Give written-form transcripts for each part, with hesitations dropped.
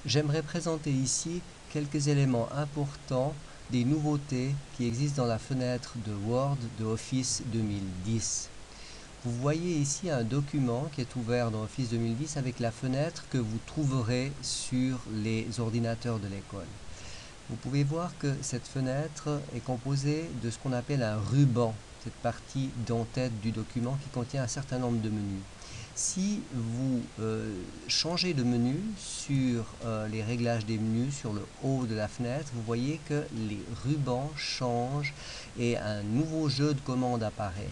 J'aimerais présenter ici quelques éléments importants des nouveautés qui existent dans la fenêtre de Word de Office 2010. Vous voyez ici un document qui est ouvert dans Office 2010 avec la fenêtre que vous trouverez sur les ordinateurs de l'école. Vous pouvez voir que cette fenêtre est composée de ce qu'on appelle un ruban, cette partie d'en-tête du document qui contient un certain nombre de menus. Si vous changez de menu sur les réglages des menus, sur le haut de la fenêtre, vous voyez que les rubans changent et un nouveau jeu de commandes apparaît.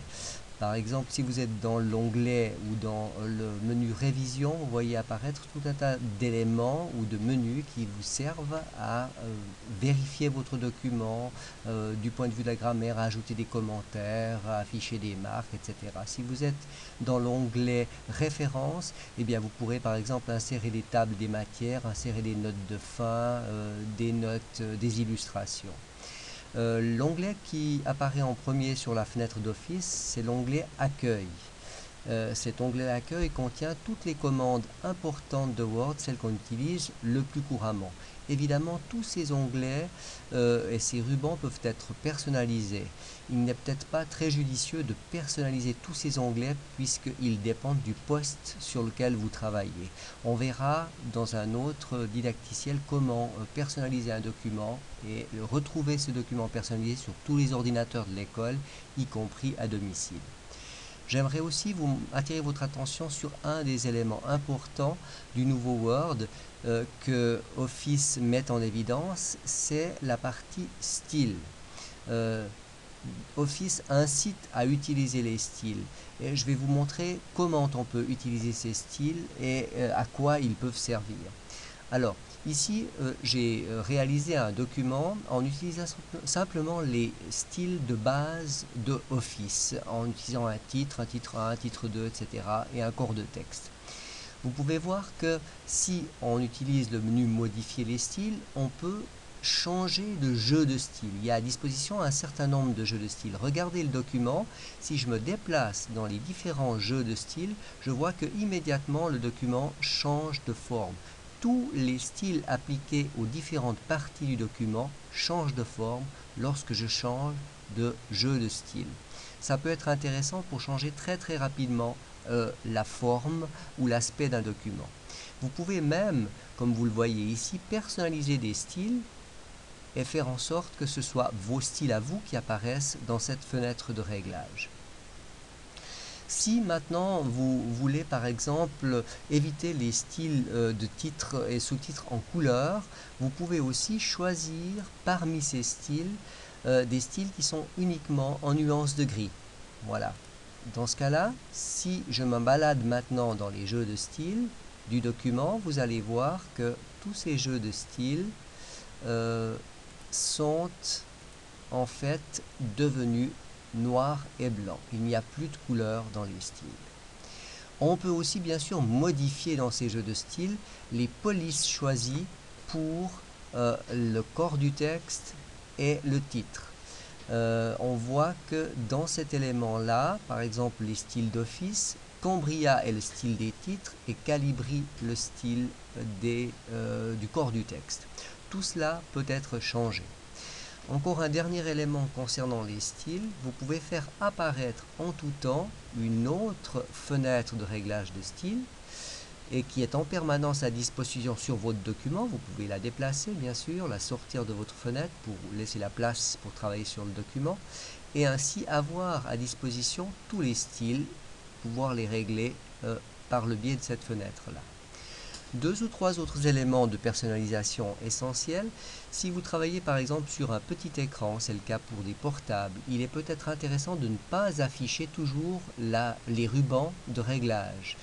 Par exemple, si vous êtes dans l'onglet ou dans le menu révision, vous voyez apparaître tout un tas d'éléments ou de menus qui vous servent à vérifier votre document du point de vue de la grammaire, à ajouter des commentaires, à afficher des marques, etc. Si vous êtes dans l'onglet référence, eh bien vous pourrez par exemple insérer des tables des matières, insérer des notes de fin, des notes, des illustrations. L'onglet qui apparaît en premier sur la fenêtre d'Office, c'est l'onglet Accueil. Cet onglet Accueil contient toutes les commandes importantes de Word, celles qu'on utilise le plus couramment. Évidemment, tous ces onglets et ces rubans peuvent être personnalisés. Il n'est peut-être pas très judicieux de personnaliser tous ces onglets puisqu'ils dépendent du poste sur lequel vous travaillez. On verra dans un autre didacticiel comment personnaliser un document et retrouver ce document personnalisé sur tous les ordinateurs de l'école, y compris à domicile. J'aimerais aussi vous attirer votre attention sur un des éléments importants du nouveau Word que Office met en évidence, c'est la partie style. Office incite à utiliser les styles. Et je vais vous montrer comment on peut utiliser ces styles et à quoi ils peuvent servir. Alors, ici, j'ai réalisé un document en utilisant simplement les styles de base de Office, en utilisant un titre 1, un titre 2, etc. et un corps de texte. Vous pouvez voir que si on utilise le menu Modifier les styles, on peut changer de jeu de style. Il y a à disposition un certain nombre de jeux de style. Regardez le document, si je me déplace dans les différents jeux de style, je vois que immédiatement le document change de forme. Tous les styles appliqués aux différentes parties du document changent de forme lorsque je change de jeu de style. Ça peut être intéressant pour changer très rapidement la forme ou l'aspect d'un document. Vous pouvez même, comme vous le voyez ici, personnaliser des styles et faire en sorte que ce soit vos styles à vous qui apparaissent dans cette fenêtre de réglage. Si maintenant vous voulez par exemple éviter les styles de titres et sous-titres en couleur, vous pouvez aussi choisir parmi ces styles des styles qui sont uniquement en nuances de gris. Voilà. Dans ce cas-là, si je me balade maintenant dans les jeux de style du document, vous allez voir que tous ces jeux de style sont en fait devenus noir et blanc. Il n'y a plus de couleur dans les styles. On peut aussi bien sûr modifier dans ces jeux de style les polices choisies pour le corps du texte et le titre. On voit que dans cet élément-là, par exemple les styles d'Office, Cambria est le style des titres et Calibri le style du corps du texte. Tout cela peut être changé. Encore un dernier élément concernant les styles, vous pouvez faire apparaître en tout temps une autre fenêtre de réglage de style et qui est en permanence à disposition sur votre document. Vous pouvez la déplacer bien sûr, la sortir de votre fenêtre pour laisser la place pour travailler sur le document et ainsi avoir à disposition tous les styles, pouvoir les régler par le biais de cette fenêtre-là. Deux ou trois autres éléments de personnalisation essentiels. Si vous travaillez par exemple sur un petit écran, c'est le cas pour des portables, il est peut-être intéressant de ne pas afficher toujours les rubans de réglage.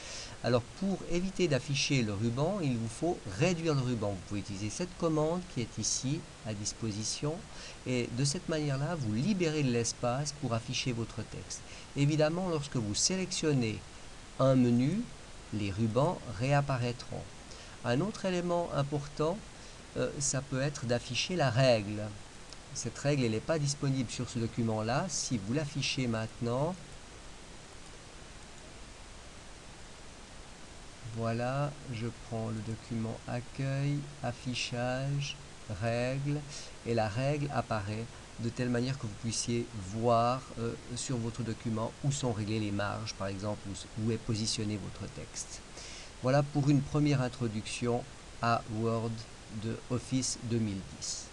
Alors pour éviter d'afficher le ruban, il vous faut réduire le ruban. Vous pouvez utiliser cette commande qui est ici à disposition et de cette manière-là, vous libérez de l'espace pour afficher votre texte. Évidemment, lorsque vous sélectionnez un menu, les rubans réapparaîtront. Un autre élément important, ça peut être d'afficher la règle. Cette règle, elle n'est pas disponible sur ce document-là. Si vous l'affichez maintenant, Voilà, je prends le document accueil, affichage, règles, et la règle apparaît de telle manière que vous puissiez voir sur votre document où sont réglées les marges, par exemple, où est positionné votre texte. Voilà pour une première introduction à Word de Office 2010.